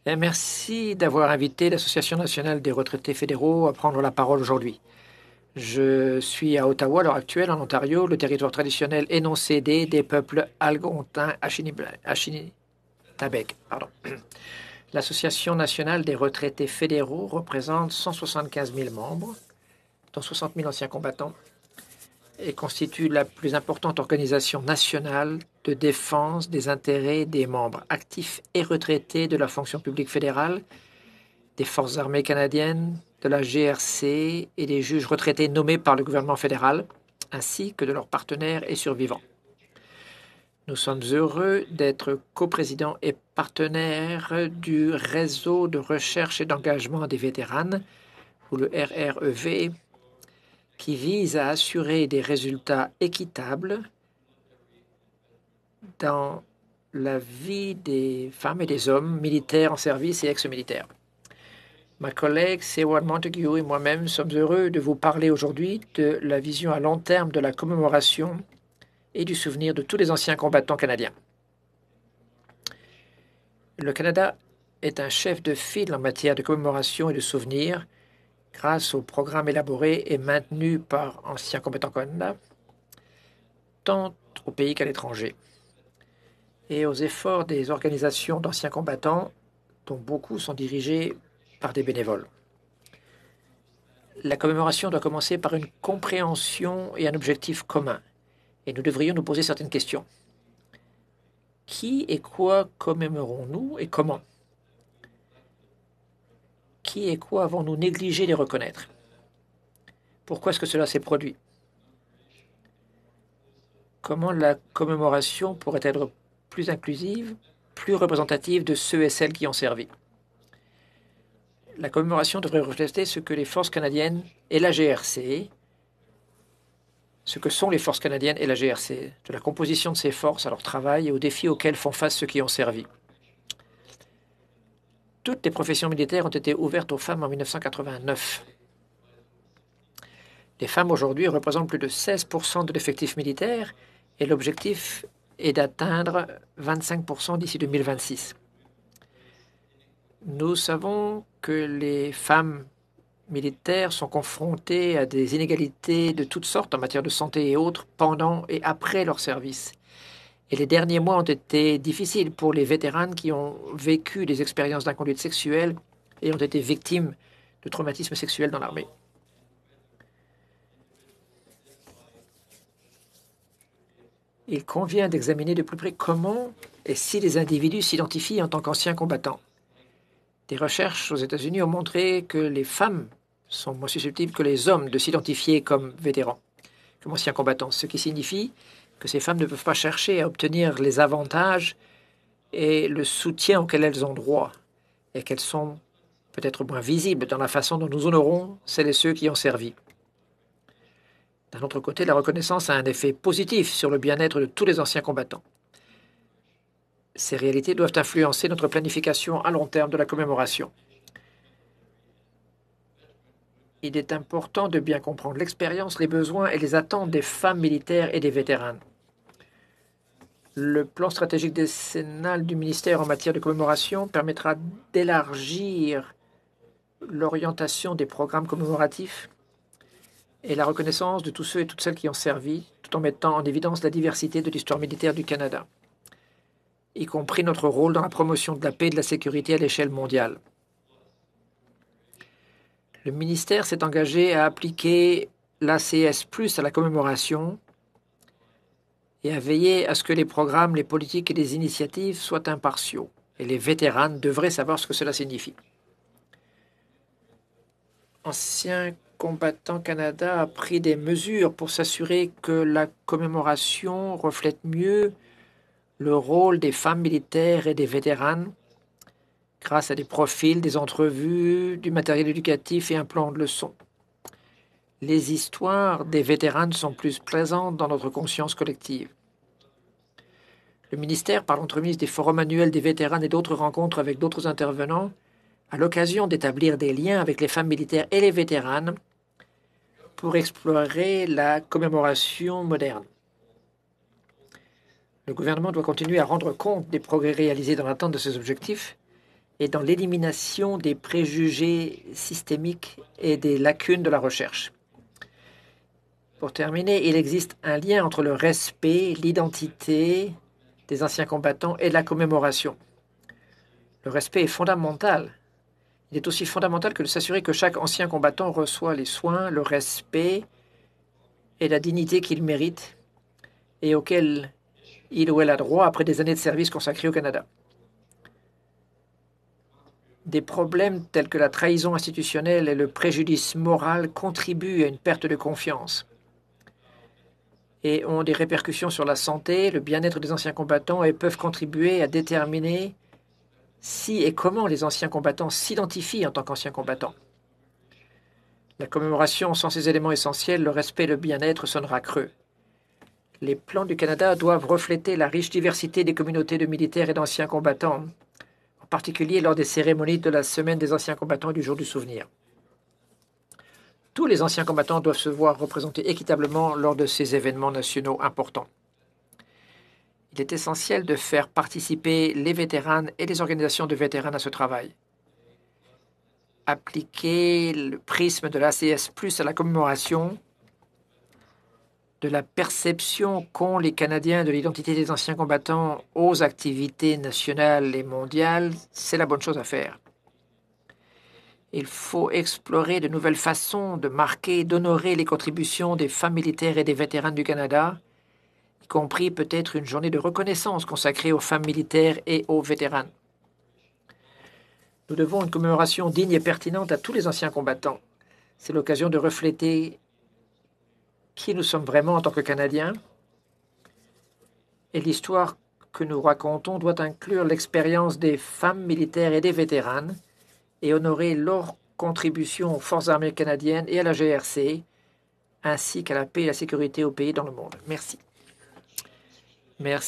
Merci d'avoir invité l'Association nationale des retraités fédéraux à prendre la parole aujourd'hui. Je suis à Ottawa à l'heure actuelle, en Ontario, le territoire traditionnel et non cédé des peuples algonquins Anishinaabe. L'Association nationale des retraités fédéraux représente 175 000 membres, dont 60 000 anciens combattants, et constitue la plus importante organisation nationale de défense des intérêts des membres actifs et retraités de la fonction publique fédérale, des Forces armées canadiennes, de la GRC et des juges retraités nommés par le gouvernement fédéral, ainsi que de leurs partenaires et survivants. Nous sommes heureux d'être coprésidents et partenaires du réseau de recherche et d'engagement des vétérans, ou le RREV, qui vise à assurer des résultats équitables dans la vie des femmes et des hommes militaires en service et ex-militaires. Ma collègue Seward Montague et moi-même sommes heureux de vous parler aujourd'hui de la vision à long terme de la commémoration et du souvenir de tous les anciens combattants canadiens. Le Canada est un chef de file en matière de commémoration et de souvenir grâce aux programmes élaborés et maintenus par anciens combattants Canada, tant au pays qu'à l'étranger, et aux efforts des organisations d'anciens combattants, dont beaucoup sont dirigés par des bénévoles. La commémoration doit commencer par une compréhension et un objectif commun, et nous devrions nous poser certaines questions. Qui et quoi commémorons-nous et comment? Qui et quoi avons-nous négligé de reconnaître? Pourquoi est-ce que cela s'est produit? Comment la commémoration pourrait être plus inclusive, plus représentative de ceux et celles qui ont servi? La commémoration devrait refléter ce que les forces canadiennes et la GRC, ce que sont les forces canadiennes et la GRC, de la composition de ces forces, à leur travail et aux défis auxquels font face ceux qui ont servi. Toutes les professions militaires ont été ouvertes aux femmes en 1989. Les femmes aujourd'hui représentent plus de 16% de l'effectif militaire et l'objectif est d'atteindre 25% d'ici 2026. Nous savons que les femmes militaires sont confrontées à des inégalités de toutes sortes en matière de santé et autres pendant et après leur service. Et les derniers mois ont été difficiles pour les vétérans qui ont vécu des expériences d'inconduite sexuelle et ont été victimes de traumatismes sexuels dans l'armée. Il convient d'examiner de plus près comment et si les individus s'identifient en tant qu'anciens combattants. Des recherches aux États-Unis ont montré que les femmes sont moins susceptibles que les hommes de s'identifier comme vétérans, comme anciens combattants, ce qui signifie que ces femmes ne peuvent pas chercher à obtenir les avantages et le soutien auquel elles ont droit, et qu'elles sont peut-être moins visibles dans la façon dont nous honorons celles et ceux qui ont servi. D'un autre côté, la reconnaissance a un effet positif sur le bien-être de tous les anciens combattants. Ces réalités doivent influencer notre planification à long terme de la commémoration. Il est important de bien comprendre l'expérience, les besoins et les attentes des femmes militaires et des vétérans. Le plan stratégique décennal du ministère en matière de commémoration permettra d'élargir l'orientation des programmes commémoratifs et la reconnaissance de tous ceux et toutes celles qui ont servi, tout en mettant en évidence la diversité de l'histoire militaire du Canada, y compris notre rôle dans la promotion de la paix et de la sécurité à l'échelle mondiale. Le ministère s'est engagé à appliquer l'ACS+ à la commémoration et à veiller à ce que les programmes, les politiques et les initiatives soient impartiaux. Et les vétérans devraient savoir ce que cela signifie. Ancien combattant Canada a pris des mesures pour s'assurer que la commémoration reflète mieux le rôle des femmes militaires et des vétérans grâce à des profils, des entrevues, du matériel éducatif et un plan de leçons. Les histoires des vétérans sont plus présentes dans notre conscience collective. Le ministère, par l'entremise des forums annuels des vétérans et d'autres rencontres avec d'autres intervenants, a l'occasion d'établir des liens avec les femmes militaires et les vétérans pour explorer la commémoration moderne. Le gouvernement doit continuer à rendre compte des progrès réalisés dans l'atteinte de ces objectifs et dans l'élimination des préjugés systémiques et des lacunes de la recherche. Pour terminer, il existe un lien entre le respect, l'identité des anciens combattants et la commémoration. Le respect est fondamental. Il est aussi fondamental que de s'assurer que chaque ancien combattant reçoit les soins, le respect et la dignité qu'il mérite et auxquels il ou elle a droit après des années de service consacrées au Canada. Des problèmes tels que la trahison institutionnelle et le préjudice moral contribuent à une perte de confiance et ont des répercussions sur la santé, le bien-être des anciens combattants et peuvent contribuer à déterminer si et comment les anciens combattants s'identifient en tant qu'anciens combattants. La commémoration sans ces éléments essentiels, le respect et le bien-être sonnera creux. Les plans du Canada doivent refléter la riche diversité des communautés de militaires et d'anciens combattants, en particulier lors des cérémonies de la Semaine des anciens combattants et du Jour du souvenir. Tous les anciens combattants doivent se voir représentés équitablement lors de ces événements nationaux importants. Il est essentiel de faire participer les vétérans et les organisations de vétérans à ce travail. Appliquer le prisme de l'ACS+ à la commémoration, de la perception qu'ont les Canadiens de l'identité des anciens combattants aux activités nationales et mondiales, c'est la bonne chose à faire. Il faut explorer de nouvelles façons de marquer et d'honorer les contributions des femmes militaires et des vétérans du Canada, y compris peut-être une journée de reconnaissance consacrée aux femmes militaires et aux vétérans. Nous devons une commémoration digne et pertinente à tous les anciens combattants. C'est l'occasion de refléter qui nous sommes vraiment en tant que Canadiens. Et l'histoire que nous racontons doit inclure l'expérience des femmes militaires et des vétérans et honorer leur contribution aux forces armées canadiennes et à la GRC, ainsi qu'à la paix et la sécurité au pays dans le monde. Merci. Merci.